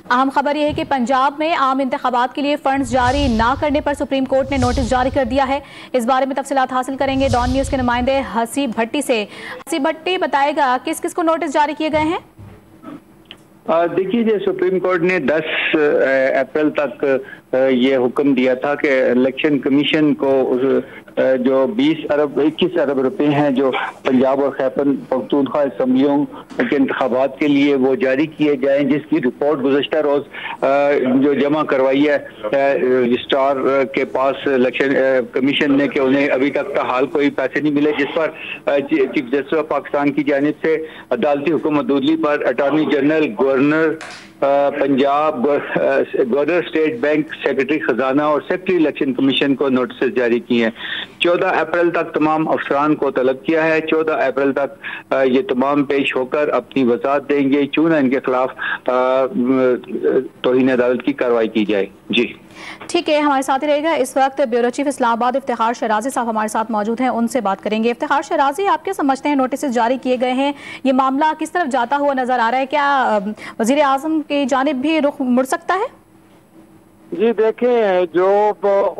अहम खबर यह है कि पंजाब में आम इंतखाबात के लिए फंड्स जारी ना करने पर सुप्रीम कोर्ट ने नोटिस जारी कर दिया है। इस बारे में तफसीलात हासिल करेंगे डॉन न्यूज़ के नुमाइंदे हसीब भट्टी से। हसीब भट्टी बताएगा किस किस को नोटिस जारी किए गए हैं। देखिए, सुप्रीम कोर्ट ने 10 अप्रैल तक ये हुक्म दिया था कि इलेक्शन कमीशन को जो 21 अरब रुपए हैं जो पंजाब और खैबर पख्तूनख्वा असम्बलियों के इंतखाबात के लिए वो जारी किए जाएं, जिसकी रिपोर्ट गुज़श्ता रोज जो जमा करवाई है रजिस्ट्रार के पास इलेक्शन कमीशन ने कि उन्हें अभी तक का हाल कोई पैसे नहीं मिले, जिस पर चीफ जस्टिस ऑफ पाकिस्तान की जानिब से अदालती हुक्म अदूली पर attorney general, governor Punjab, governor state bank, secretary खजाना और सेक्रेटरी इलेक्शन कमीशन को नोटिस जारी किए हैं। 14 अप्रैल तक तमाम अफसरान को तलब किया है। 14 अप्रैल तक ये तमाम पेश होकर अपनी वजाहत देंगे, क्यों ना इनके खिलाफ तौहीन अदालत की कार्रवाई की जाए। जी ठीक है, हमारे साथ ही रहेगा। इस वक्त ब्यूरो चीफ इस्लामाबाद इफ्तिखार शराजी साहब हमारे साथ मौजूद हैं, उनसे बात करेंगे। इफ्तिखार शराजी, आप क्या समझते हैं, नोटिस जारी किए गए हैं, ये मामला किस तरफ जाता हुआ नजर आ रहा है? क्या वजीर आजम की जानिब भी रुख मुड़ सकता है? जी देखें, जो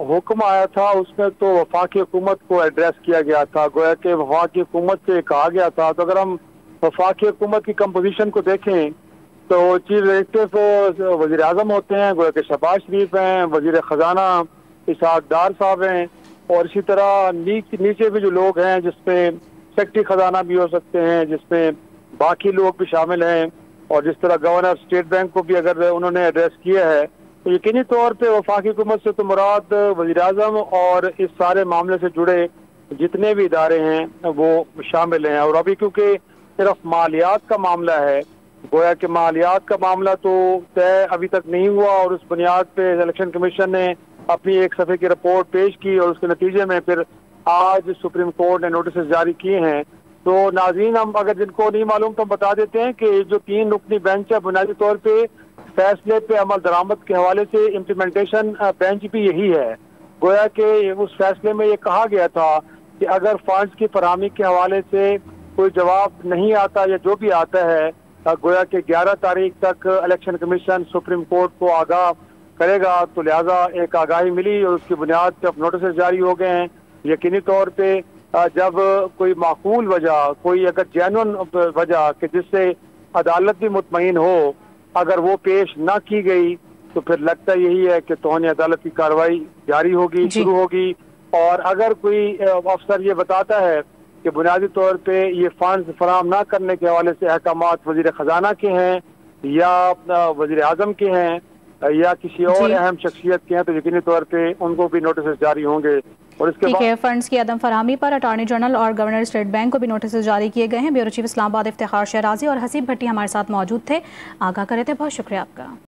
हुक्म आया था उसमें तो वफाकी हुकूमत को एड्रेस किया गया था, गोया कि वफाकी हुकूमत से कहा गया था। तो अगर हम वफाकी हुकूमत की कंपोजिशन को देखें तो चीफ एग्जीक्यूटिव वजीर आजम होते हैं, गोया कि शहबाज शरीफ हैं, वजीर खजाना इसहाक डार साहब हैं, और इसी तरह नीचे भी जो लोग हैं जिसमें सेक्रेटरी खजाना भी हो सकते हैं, जिसमें बाकी लोग भी शामिल हैं, और जिस तरह गवर्नर स्टेट बैंक को भी अगर उन्होंने एड्रेस किया है तो यकीनी तौर पे वफाकी हुकूमत से तो मुराद वजीर आजम और इस सारे मामले से जुड़े जितने भी इदारे हैं वो शामिल हैं। और अभी क्योंकि सिर्फ मालियात का मामला है, गोया कि मालियात का मामला तो तय अभी तक नहीं हुआ, और उस बुनियाद पे इलेक्शन कमीशन ने अपनी एक सफ़े की रिपोर्ट पेश की और उसके नतीजे में फिर आज सुप्रीम कोर्ट ने नोटिस जारी किए हैं। तो नाज़रीन, हम अगर जिनको नहीं मालूम तो हम बता देते हैं कि जो 3 रुकनी बेंच है, बुनियादी तौर पे फैसले पे अमल दरामद के हवाले से इम्प्लीमेंटेशन बेंच भी यही है। गोया कि उस फैसले में ये कहा गया था कि अगर फंड्स की फराहमी के हवाले से कोई जवाब नहीं आता या जो भी आता है, गोया कि 11 तारीख तक इलेक्शन कमीशन सुप्रीम कोर्ट को आगाह करेगा, तो लिहाजा एक आगाही मिली और उसकी बुनियाद पर नोटिस जारी हो गए हैं। यकीनी तौर पे जब कोई माकूल वजह, कोई अगर जेन्युइन वजह कि जिससे अदालत भी मुतमईन हो, अगर वो पेश ना की गई तो फिर लगता यही है कि तौहीन अदालत की कार्रवाई जारी होगी, शुरू होगी। और अगर कोई अफसर ये बताता है कि बुनियादी तौर पे ये फंड्स फराहम ना करने के हवाले से अहकामात वजीर खजाना के हैं या वजीर आजम के हैं या किसी और अहम शख्सियत के हैं, तो यकीनी तौर पे उनको भी नोटिस जारी होंगे। और इसके ठीक है, फंड्स की अदम फराहमी पर अटॉर्नी जनरल और गवर्नर स्टेट बैंक को भी नोटिस जारी किए गए हैं। ब्यूरो चीफ इस्लामाबाद इफ्तिखार शराजी और हसीब भट्टी हमारे साथ मौजूद थे, आगाह कर रहे थे। बहुत शुक्रिया आपका।